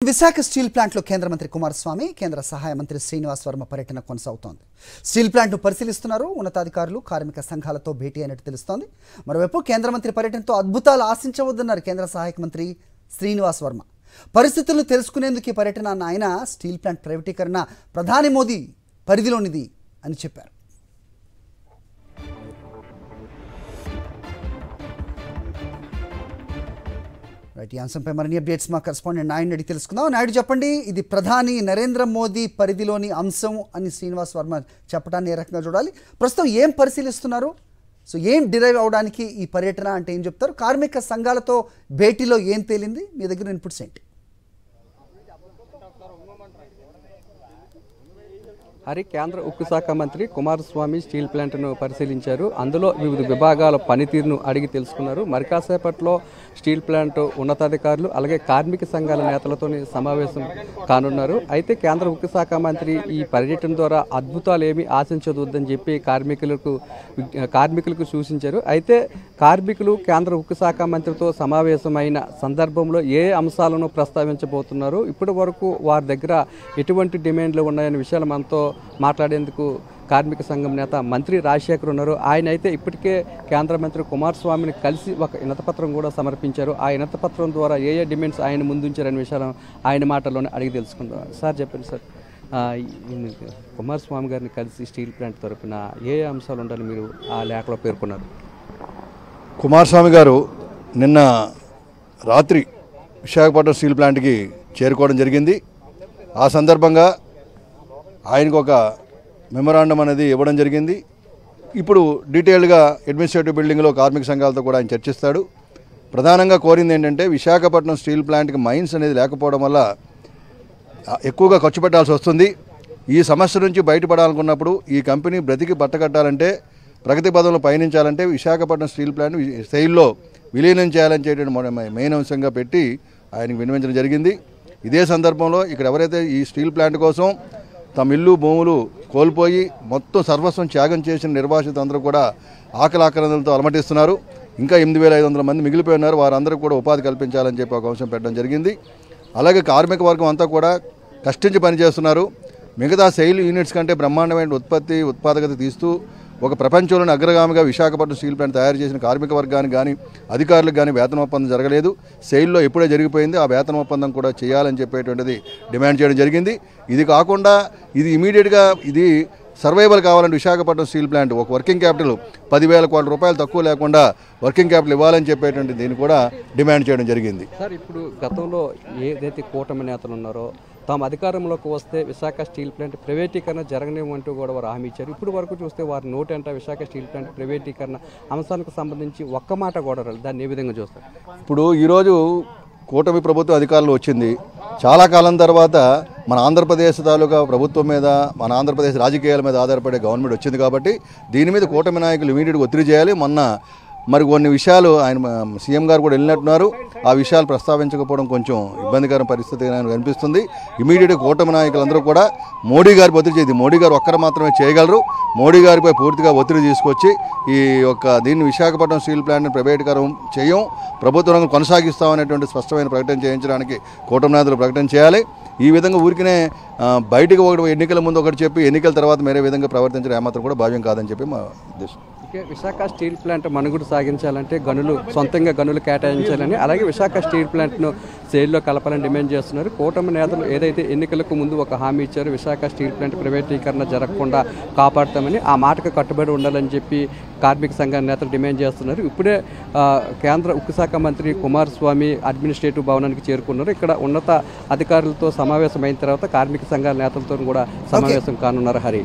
Visakha steel ప్లాంట్లో కేంద్ర మంత్రి కుమారస్వామి, కేంద్ర సహాయ మంత్రి శ్రీనివాస్ వర్మ పర్యటన కొనసాగుతోంది. స్టీల్ ప్లాంట్ను పరిశీలిస్తున్నారు. ఉన్నతాధికారులు, కార్మిక సంఘాలతో భేటీ అయినట్టు తెలుస్తోంది. మరోవైపు కేంద్ర మంత్రి పర్యటనతో అద్భుతాలు ఆశించవద్దన్నారు కేంద్ర సహాయక మంత్రి శ్రీనివాస్ వర్మ. పరిస్థితులను తెలుసుకునేందుకు ఈ పర్యటన అన్న ఆయన స్టీల్ ప్లాంట్ ప్రైవేటీకరణ ప్రధాని మోదీ పరిధిలోనిది అని చెప్పారు. రైట్, ఈ అంశంపై మరిన్ని అప్డేట్స్ మా కరెస్పాండెంట్ నాయుడు అడిగి తెలుసుకుందాం. నాయుడు, చెప్పండి, ఇది ప్రధాని నరేంద్ర మోదీ పరిధిలోని అంశం అని శ్రీనివాస్ వర్మ చెప్పడాన్ని ఏ రకంగా చూడాలి? ప్రస్తుతం ఏం పరిశీలిస్తున్నారు? సో ఏం డిరైవ్ అవడానికి ఈ పర్యటన అంటే ఏం చెప్తారు? కార్మిక సంఘాలతో భేటీలో ఏం తేలింది? మీ దగ్గర ఇన్పుట్స్ ఏంటి? హరి, కేంద్ర ఉక్కు శాఖ మంత్రి కుమారస్వామి స్టీల్ ప్లాంట్ను పరిశీలించారు. అందులో వివిధ విభాగాల పనితీరును అడిగి తెలుసుకున్నారు. మరి కాసేపట్లో స్టీల్ ప్లాంట్ ఉన్నతాధికారులు అలాగే కార్మిక సంఘాల నేతలతో సమావేశం కానున్నారు. అయితే కేంద్ర ఉక్కు శాఖ మంత్రి ఈ పర్యటన ద్వారా అద్భుతాలు ఏమీ ఆశించవద్దని చెప్పి కార్మికులకు సూచించారు. అయితే కార్మికులు కేంద్ర ఉక్కు శాఖ మంత్రితో సమావేశమైన సందర్భంలో ఏ అంశాలను ప్రస్తావించబోతున్నారు, ఇప్పటి వరకు వారి దగ్గర ఎటువంటి డిమాండ్లు ఉన్నాయనే విషయాలు మనతో మాట్లాడేందుకు కార్మిక సంఘం నేత మంత్రి రాజశేఖర్ ఉన్నారు. ఆయన అయితే ఇప్పటికే కేంద్ర మంత్రి కుమారస్వామిని కలిసి ఒక వినతిపత్రం కూడా సమర్పించారు. ఆ వినతిపత్రం ద్వారా ఏ డిమాండ్స్ ఆయన ముందుంచారనే విషయాలను ఆయన మాటల్లోనే అడిగి తెలుసుకుందాం. సార్, చెప్పండి సార్, కుమారస్వామి గారిని కలిసి స్టీల్ ప్లాంట్ తరఫున ఏ అంశాలు ఉండాలని మీరు ఆ లేఖలో పేర్కొన్నారు? కుమారస్వామి గారు నిన్న రాత్రి విశాఖపట్నం స్టీల్ ప్లాంట్కి చేరుకోవడం జరిగింది. ఆ సందర్భంగా ఆయనకు ఒక మెమొరాండం అనేది ఇవ్వడం జరిగింది. ఇప్పుడు డీటెయిల్గా అడ్మినిస్ట్రేటివ్ బిల్డింగ్లో కార్మిక సంఘాలతో కూడా ఆయన చర్చిస్తాడు. ప్రధానంగా కోరింది ఏంటంటే విశాఖపట్నం స్టీల్ ప్లాంట్కి మైన్స్ అనేది లేకపోవడం వల్ల ఎక్కువగా ఖర్చు పెట్టాల్సి వస్తుంది. ఈ సమస్య నుంచి బయటపడాలనుకున్నప్పుడు ఈ కంపెనీ బ్రతికి బట్టకట్టాలంటే, ప్రగతి పదంలో పయనించాలంటే విశాఖపట్నం స్టీల్ ప్లాంట్ శైలిలో విలీనం చేయాలని చేయడం మెయిన్ అంశంగా పెట్టి ఆయనకు విన్నవించడం జరిగింది. ఇదే సందర్భంలో ఇక్కడ ఎవరైతే ఈ స్టీల్ ప్లాంట్ కోసం తమ ఇల్లు భూములు కోల్పోయి మొత్తం సర్వస్వం త్యాగం చేసిన నిర్వాసితులు అందరూ కూడా ఆకలితో అలమటిస్తున్నారు. ఇంకా 8,500 మంది మిగిలిపోయి ఉన్నారు. వారందరూ కూడా ఉపాధి కల్పించాలని చెప్పి ఒక అంశం పెట్టడం జరిగింది. అలాగే కార్మిక వర్గం అంతా కూడా కష్టించి పనిచేస్తున్నారు. మిగతా సెయిల్ యూనిట్స్ కంటే బ్రహ్మాండమైన ఉత్పాదకత తీస్తూ ఒక ప్రపంచంలోని అగ్రగామిగా విశాఖపట్నం స్టీల్ ప్లాంట్ తయారు చేసిన కార్మిక వర్గానికి కానీ అధికారులకు కానీ వేతన ఒప్పందం జరగలేదు. సెయిల్లో ఎప్పుడే జరిగిపోయింది. ఆ వేతన ఒప్పందం కూడా చేయాలని చెప్పేటువంటిది డిమాండ్ చేయడం జరిగింది. ఇది కాకుండా ఇది ఇమీడియట్గా ఇది సర్వైవల్ కావాలంటే విశాఖపట్నం స్టీల్ ప్లాంట్ ఒక వర్కింగ్ క్యాపిటల్ 10,000 కోట్ల రూపాయలు తక్కువ లేకుండా వర్కింగ్ క్యాపిటల్ ఇవ్వాలని చెప్పేటువంటి దీన్ని కూడా డిమాండ్ చేయడం జరిగింది. సార్, ఇప్పుడు గతంలో ఏదైతే కూటమి నేతలు ఉన్నారో తాము అధికారంలోకి వస్తే విశాఖ స్టీల్ ప్లాంట్ ప్రైవేటీకరణ జరగనివ్వంటూ కూడా వారు హామీ ఇచ్చారు. ఇప్పుడు వరకు చూస్తే వారి నోటంట విశాఖ స్టీల్ ప్లాంట్ ప్రైవేటీకరణ అంశానికి సంబంధించి ఒక్క మాట కూడా రాలేదు. దాన్ని ఏ విధంగా చూస్తారు? ఇప్పుడు ఈరోజు కూటమి ప్రభుత్వం అధికారంలో వచ్చింది. చాలా కాలం తర్వాత మన ఆంధ్రప్రదేశ్ తాలూకా ప్రభుత్వం మీద, మన ఆంధ్రప్రదేశ్ రాజకీయాల మీద ఆధారపడే గవర్నమెంట్ వచ్చింది కాబట్టి దీని మీద కూటమి నాయకులు ఇమీడియట్గా ఒత్తిడి చేయాలి. మొన్న మరి కొన్ని విషయాలు ఆయన సీఎం గారు కూడా వెళ్ళినట్టున్నారు. ఆ విషయాలు ప్రస్తావించకపోవడం కొంచెం ఇబ్బందికర పరిస్థితి కనిపిస్తుంది. ఇమీడియట్గా కూటమి నాయకులందరూ కూడా మోడీ గారి ఒత్తిడి చేయదు. మోడీ గారు ఒక్కరు మాత్రమే చేయగలరు. మోడీ గారిపై పూర్తిగా ఒత్తిడి తీసుకొచ్చి ఈ దీన్ని విశాఖపట్నం స్టీల్ ప్లాంట్ని ప్రైవేటీకరణ చేయం, ప్రభుత్వ రంగం కొనసాగిస్తామనేటువంటి స్పష్టమైన ప్రకటన చేయించడానికి కూటమి నేతలు ప్రకటన చేయాలి. ఈ విధంగా ఊరికినే బయటకు ఒకటి ఎన్నికల ముందు ఒకటి చెప్పి ఎన్నికల తర్వాత వేరే విధంగా ప్రవర్తించడం ఏమాత్రం కూడా భావ్యం కాదని చెప్పి మా ఉద్దేశం. విశాఖ స్టీల్ ప్లాంట్ మనుగడ సాగించాలంటే సొంతంగా గనులు కేటాయించాలని, అలాగే విశాఖ స్టీల్ ప్లాంట్ను సేల్లో కలపాలని డిమాండ్ చేస్తున్నారు. కూటమి నేతలు ఏదైతే ఎన్నికలకు ముందు ఒక హామీ ఇచ్చారో విశాఖ స్టీల్ ప్లాంట్ ప్రైవేటీకరణ జరగకుండా కాపాడుతామని, ఆ మాటకు కట్టుబడి ఉండాలని చెప్పి కార్మిక సంఘ నేతలు డిమాండ్ చేస్తున్నారు. ఇప్పుడే కేంద్ర ఉక్కు శాఖ మంత్రి కుమారస్వామి అడ్మినిస్ట్రేటివ్ భవనానికి చేరుకున్నారు. ఇక్కడ ఉన్నత అధికారులతో సమావేశం అయిన తర్వాత కార్మిక సంఘాల నేతలతో కూడా సమావేశం కానున్నారు. హరి.